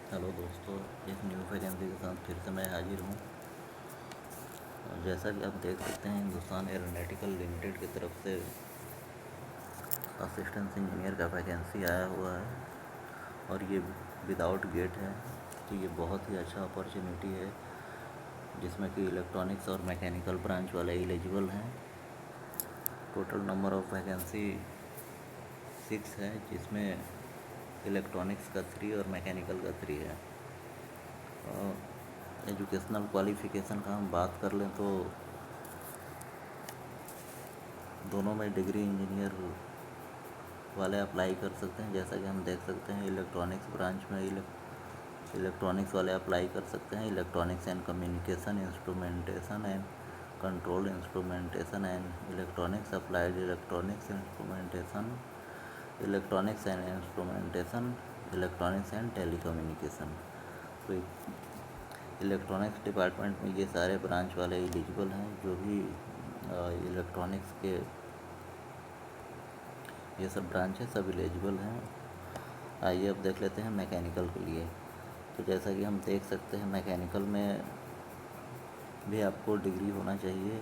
Hello दोस्तों, एक new vacancy के साथ फिर से मैं हाजिर हूँ। और जैसा कि आप देख सकते हैं, हिंदुस्तान एरोनॉटिकल लिमिटेड की तरफ से असिस्टेंट इंजीनियर का वैकेंसी आया हुआ है और ये विदाउट गेट है। तो ये बहुत ही अच्छा अपॉर्चुनिटी है जिसमें कि इलेक्ट्रॉनिक्स और मैकेनिकल ब्रांच वाले एलिजिबल हैं। टोटल नंबर ऑफ़ वैकेंसी 6 है, जिसमें इलेक्ट्रॉनिक्स का 3 और मैकेनिकल का 3 है। एजुकेशनल क्वालिफ़िकेशन का हम बात कर लें तो दोनों में डिग्री इंजीनियर वाले अप्लाई कर सकते हैं। जैसा कि हम देख सकते हैं, इलेक्ट्रॉनिक्स ब्रांच में इलेक्ट्रॉनिक्स वाले अप्लाई कर सकते हैं। Electronics and communication, instrumentation and control, instrumentation and electronics, applied electronics instrumentation, electronics and instrumentation, electronics and telecommunication. तो इलेक्ट्रॉनिक्स डिपार्टमेंट में ये सारे ब्रांच वाले एलिजिबल हैं। जो भी इलेक्ट्रॉनिक्स के ये सब ब्रांच है, सब एलिजिबल हैं। आइए अब देख लेते हैं मैकेनिकल के लिए। तो जैसा कि हम देख सकते हैं, मैकेनिकल में भी आपको डिग्री होना चाहिए।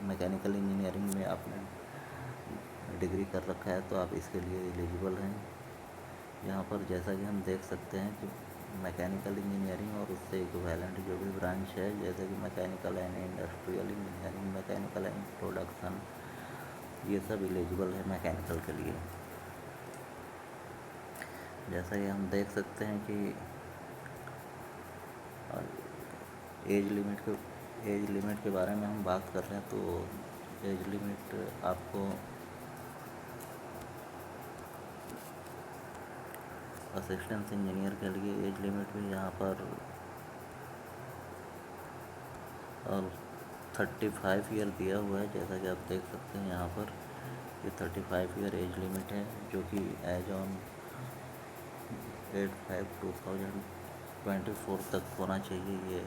मैकेनिकल इंजीनियरिंग में आपने डिग्री कर रखा है तो आप इसके लिए एलिजिबल हैं। यहाँ पर जैसा कि हम देख सकते हैं कि मैकेनिकल इंजीनियरिंग और उससे इक्विवेलेंट जो भी ब्रांच है, जैसे कि mechanical and industrial engineering, mechanical and production, ये सब एलिजिबल है मैकेनिकल के लिए। जैसा कि हम देख सकते हैं कि एज लिमिट के बारे में हम बात कर रहे हैं, तो एज लिमिट आपको असिस्टेंट इंजीनियर के लिए एज लिमिट भी यहाँ पर और 35 ईयर दिया हुआ है। जैसा कि आप देख सकते हैं, यहाँ पर ये 35 ईयर एज लिमिट है, जो कि एज ऑन 8/5/2024 तक होना चाहिए। ये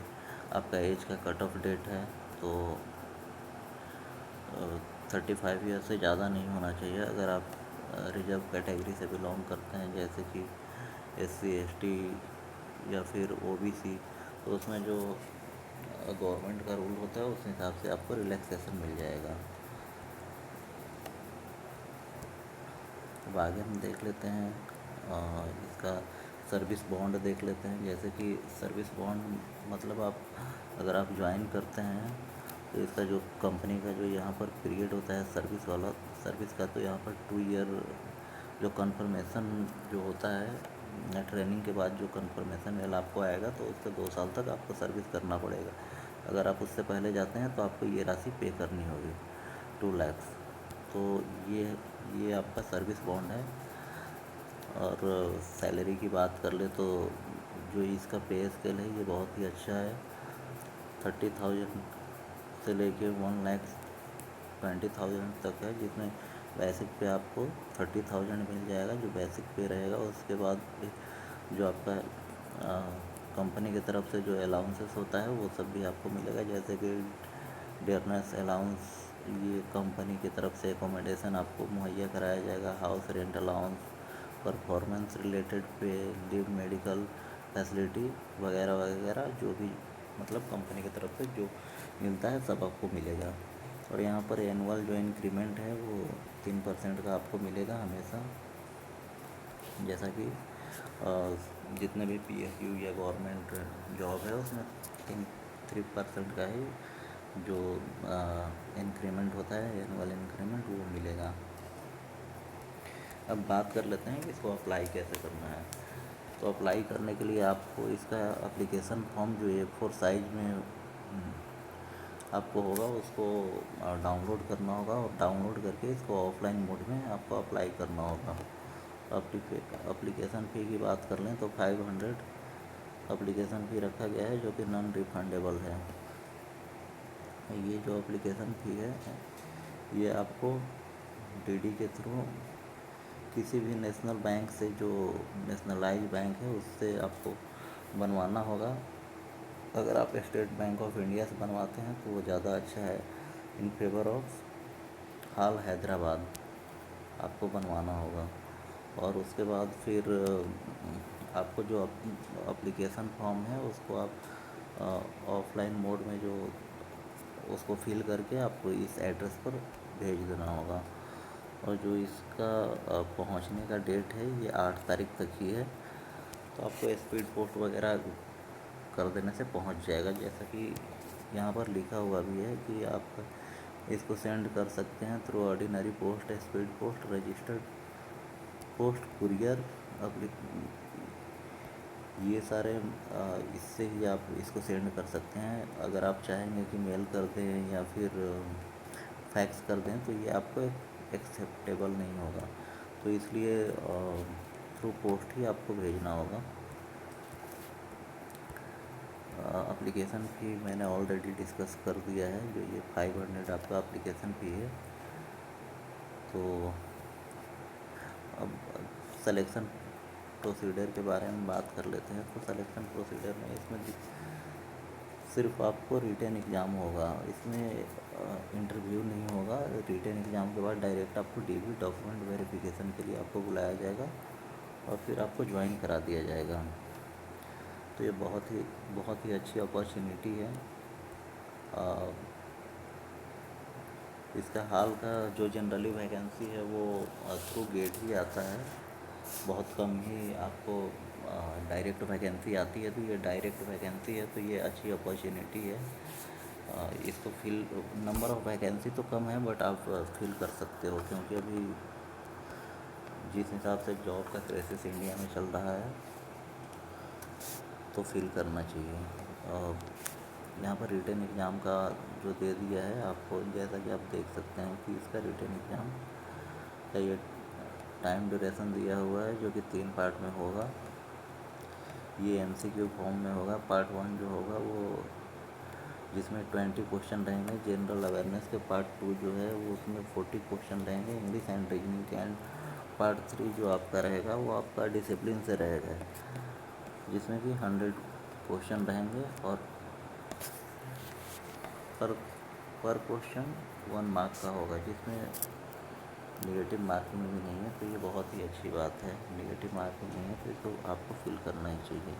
आपका एज का कट ऑफ डेट है। तो 35 ईयर से ज़्यादा नहीं होना चाहिए। अगर आप रिजर्व कैटेगरी से बिलोंग करते हैं, जैसे कि SC ST या फिर OBC, तो उसमें जो गवर्नमेंट का रूल होता है उस हिसाब से आपको रिलैक्सेशन मिल जाएगा। अब आगे हम देख लेते हैं इसका सर्विस बॉन्ड देख लेते हैं। जैसे कि सर्विस बॉन्ड मतलब अगर आप ज्वाइन करते हैं तो इसका जो कंपनी का जो यहाँ पर पीरियड होता है सर्विस का, तो यहाँ पर 2 ईयर जो कंफर्मेशन जो होता है ट्रेनिंग के बाद, जो कंफर्मेशन मेल आपको आएगा, तो उसके 2 साल तक आपको सर्विस करना पड़ेगा। अगर आप उससे पहले जाते हैं तो आपको ये राशि पे करनी होगी, 2 लाख। तो ये आपका सर्विस बॉन्ड है। और सैलरी की बात कर ले तो जो इसका पे स्केल है ये बहुत ही अच्छा है। 30,000 से लेके 1,20,000 तक है, जिसमें बेसिक पे आपको 30,000 मिल जाएगा, जो बेसिक पे रहेगा। उसके बाद जो आपका कंपनी की तरफ से जो अलाउंसेस होता है वो सब भी आपको मिलेगा, जैसे कि डियरनेस अलाउंस, ये कंपनी की तरफ से एकोमोडेशन आपको मुहैया कराया जाएगा, house rent allowance, performance related पे, लीव, मेडिकल फैसिलिटी वगैरह वगैरह, जो भी मतलब कंपनी की तरफ से जो मिलता है सब आपको मिलेगा। और यहाँ पर एनुअल जो इंक्रीमेंट है वो 3% का आपको मिलेगा हमेशा। जैसा कि जितने भी PSU या गवर्नमेंट जॉब है उसमें 3% का ही जो इंक्रीमेंट होता है, एनुअल इंक्रीमेंट, वो मिलेगा। अब बात कर लेते हैं कि इसको अप्लाई कैसे करना है। तो अप्लाई करने के लिए आपको इसका एप्लीकेशन फॉर्म जो A4 साइज में आपको होगा, उसको डाउनलोड करना होगा, और डाउनलोड करके इसको ऑफलाइन मोड में आपको अप्लाई करना होगा। अप्लीकेशन फ़ी की बात कर लें तो 500 अप्लीकेशन फ़ी रखा गया है, जो कि नॉन रिफंडेबल है। ये जो एप्लीकेशन फ़ी है ये आपको DD के थ्रू किसी भी नेशनल बैंक से, जो नेशनलाइज बैंक है, उससे आपको बनवाना होगा। अगर आप स्टेट बैंक ऑफ इंडिया से बनवाते हैं तो वो ज़्यादा अच्छा है। इन फेवर ऑफ हाल हैदराबाद आपको बनवाना होगा। और उसके बाद फिर आपको जो एप्लीकेशन फॉर्म है उसको आप ऑफलाइन मोड में जो उसको फिल करके आपको इस एड्रेस पर भेज देना होगा। और जो इसका पहुंचने का डेट है ये 8 तारीख तक ही है। तो आपको स्पीड पोस्ट वगैरह कर देने से पहुंच जाएगा। जैसा कि यहाँ पर लिखा हुआ भी है कि आप इसको सेंड कर सकते हैं through ordinary post, speed post, registered post, courier, ये सारे इससे ही आप इसको सेंड कर सकते हैं। अगर आप चाहेंगे कि मेल कर दें या फिर फैक्स कर दें तो ये आपको एक्सेप्टेबल नहीं होगा। तो इसलिए थ्रू पोस्ट ही आपको भेजना होगा। एप्लीकेशन फ़ी मैंने ऑलरेडी डिस्कस कर दिया है, जो ये 500 आपका एप्लीकेशन फ़ी है। तो अब सिलेक्शन प्रोसीजर के बारे में बात कर लेते हैं। तो सिलेक्शन प्रोसीजर में इसमें सिर्फ आपको रिटन एग्ज़ाम होगा, इसमें इंटरव्यू नहीं होगा। रिटन एग्ज़ाम के बाद डायरेक्ट आपको डीवी डॉक्यूमेंट वेरिफिकेशन के लिए आपको बुलाया जाएगा और फिर आपको ज्वाइन करा दिया जाएगा। तो ये बहुत ही अच्छी अपॉर्चुनिटी है। इसका हाल का जो जनरली वैकेंसी है वो थ्रू गेट ही आता है। बहुत कम ही आपको डायरेक्ट वैकेंसी आती है। तो ये डायरेक्ट वैकेंसी है तो ये अच्छी अपॉर्चुनिटी है। इसको फिल नंबर ऑफ़ वैकेंसी तो कम है बट आप फिल कर सकते हो, क्योंकि अभी जिस हिसाब से जॉब का क्राइसिस इंडिया में चल रहा है तो फिल करना चाहिए। यहाँ पर रिटन एग्ज़ाम का जो दे दिया है आपको, जैसा कि आप देख सकते हैं कि इसका रिटन एग्ज़ाम का ये टाइम ड्यूरेशन दिया हुआ है जो कि 3 पार्ट में होगा। ये एमसीक्यू फॉर्म में होगा। पार्ट 1 जो होगा वो जिसमें 20 क्वेश्चन रहेंगे जनरल अवेयरनेस के। पार्ट 2 जो है वो उसमें 40 क्वेश्चन रहेंगे इंग्लिश एंड रीजनिंग के। एंड पार्ट 3 जो आपका रहेगा वो आपका डिसिप्लिन से रहेगा, जिसमें कि 100 क्वेश्चन रहेंगे और पर क्वेश्चन 1 मार्क का होगा, जिसमें नेगेटिव मार्किंग भी नहीं है। तो ये बहुत ही अच्छी बात है। नेगेटिव मार्किंग नहीं है तो इसको आपको फिल करना ही चाहिए,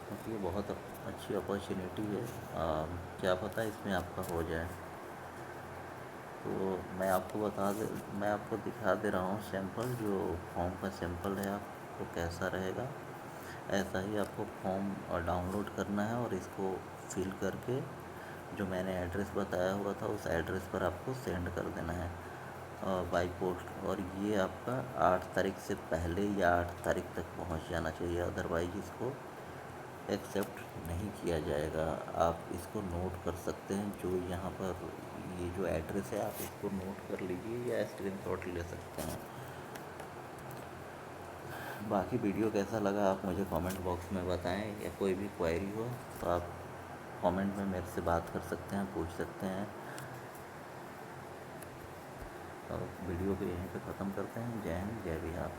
क्योंकि ये बहुत अच्छी अपॉर्चुनिटी है। क्या पता इसमें आपका हो जाए। तो मैं आपको दिखा दे रहा हूँ सैंपल, जो फॉर्म का सैंपल है आपको कैसा रहेगा। ऐसा ही आपको फॉर्म डाउनलोड करना है और इसको फिल करके जो मैंने एड्रेस बताया हुआ था उस एड्रेस पर आपको सेंड कर देना है बाय पोस्ट। और ये आपका 8 तारीख से पहले या 8 तारीख तक पहुंच जाना चाहिए, अदरवाइज इसको एक्सेप्ट नहीं किया जाएगा। आप इसको नोट कर सकते हैं, जो यहाँ पर ये जो एड्रेस है आप इसको नोट कर लीजिए या स्क्रीनशॉट ले सकते हैं। बाकी वीडियो कैसा लगा आप मुझे कमेंट बॉक्स में बताएं, या कोई भी क्वेरी हो तो आप कमेंट में मेरे से बात कर सकते हैं, पूछ सकते हैं। और वीडियो को यहीं पे ख़त्म करते हैं। जय हिंद, जय बिहार।